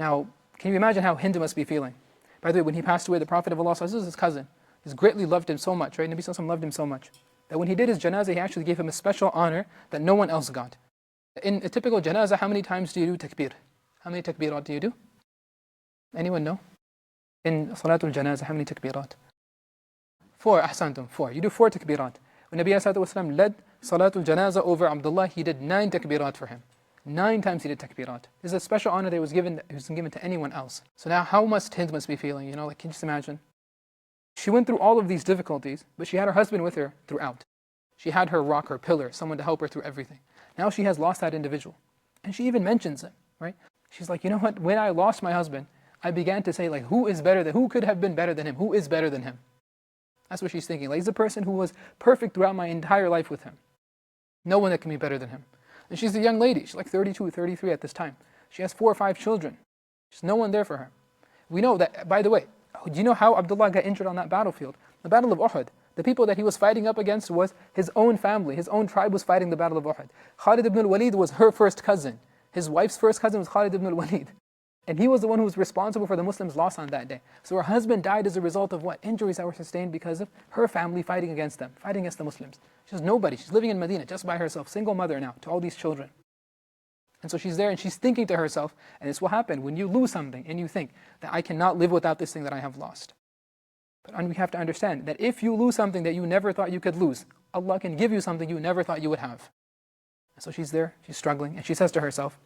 Now, can you imagine how Hind must be feeling? By the way, when he passed away, the Prophet of Allah, this is his cousin, he's greatly loved him so much, right? Nabi Sallallahu Alaihi Wasallam loved him so much that when he did his janazah, he actually gave him a special honor that no one else got. In a typical janazah, how many times do you do takbir? How many takbirat do you do? Anyone know? In Salatul Janazah, how many takbirat? 4, ahsantum, 4. You do 4 takbirat. When Nabi Sallallahu Alaihi Wasallam led Salatul Janazah over Abdullah, he did 9 takbirat for him. 9 times he did takbirat. This is a special honor that was given to anyone else. So now how Hind must be feeling? You know, like, can you just imagine? She went through all of these difficulties, but she had her husband with her throughout. She had her rock, her pillar, someone to help her through everything. Now she has lost that individual. And she even mentions it, right? She's like, you know what, when I lost my husband, I began to say, like, who could have been better than him? Who is better than him? That's what she's thinking. Like, he's a person who was perfect throughout my entire life with him. No one that can be better than him. And she's a young lady. She's like 32, 33 at this time. She has 4 or 5 children. There's no one there for her. We know that, by the way, do you know how Abdullah got injured on that battlefield? The Battle of Uhud. The people that he was fighting up against was his own family. His own tribe was fighting the Battle of Uhud. Khalid ibn al-Walid was her first cousin. His wife's first cousin was Khalid ibn al-Walid. And he was the one who was responsible for the Muslims' loss on that day. So her husband died as a result of what? Injuries that were sustained because of her family fighting against them, fighting against the Muslims. She's nobody. She's living in Medina just by herself, single mother now to all these children. And so she's there and she's thinking to herself, and this will happen when you lose something and you think that I cannot live without this thing that I have lost. But we have to understand that if you lose something that you never thought you could lose, Allah can give you something you never thought you would have. And so she's there, she's struggling, and she says to herself,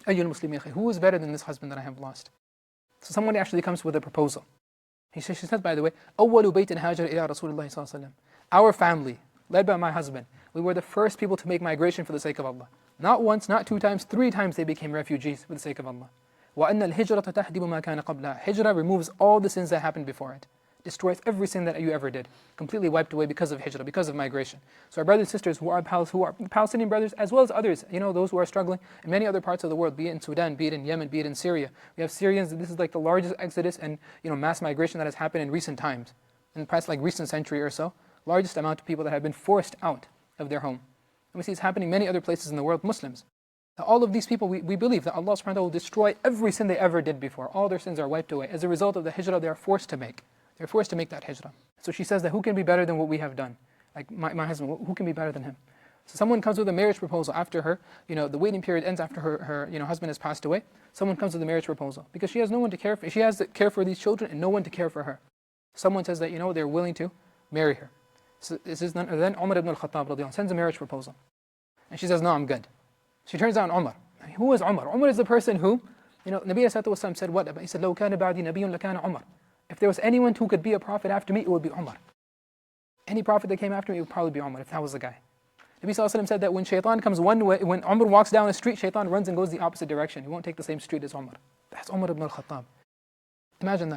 Ayyul Muslimin, who is better than this husband that I have lost? So someone actually comes with a proposal. She says, by the way, أول بيت هاجر إلى رسول الله صلى الله عليه وسلم. Our family, led by my husband, we were the first people to make migration for the sake of Allah. Not once, not 2 times, 3 times they became refugees for the sake of Allah. وأن الهجرة تهدم ما كان قبلها. Hijrah removes all the sins that happened before it. Destroys every sin that you ever did. Completely wiped away because of hijrah, because of migration. So our brothers and sisters who are Palestinian brothers, as well as others, you know, those who are struggling in many other parts of the world, be it in Sudan, be it in Yemen, be it in Syria. We have Syrians, this is like the largest exodus and, you know, mass migration that has happened in recent times. In the past, like, recent century or so. Largest amount of people that have been forced out of their home. And we see it's happening many other places in the world, Muslims. Now, all of these people, we believe that Allah subhanahu wa ta'ala will destroy every sin they ever did before. All their sins are wiped away as a result of the hijrah they are forced to make. They're forced to make that hijrah. So she says that who can be better than what we have done? Like my husband, who can be better than him? So someone comes with a marriage proposal after her, you know, the waiting period ends after her you know, husband has passed away. Someone comes with a marriage proposal because she has no one to care for. She has to care for these children and no one to care for her. Someone says that, you know, they're willing to marry her. So this is then Umar ibn al-Khattab radiallahu anh sends a marriage proposal. And she says, no, I'm good. She turns down Umar. I mean, who is Umar? Umar is the person who, you know, Nabi sallallahu alaihi wasallam said what? He said, لو كان بعدي نبي لكان عمر. If there was anyone who could be a prophet after me, it would be Umar. Any prophet that came after me, it would probably be Umar, if that was the guy. Nabi sallallahu alaihi wasallam said that when shaitan comes one way, when Umar walks down a street, shaitan runs and goes the opposite direction. He won't take the same street as Umar. That's Umar ibn al-Khattab. Imagine that.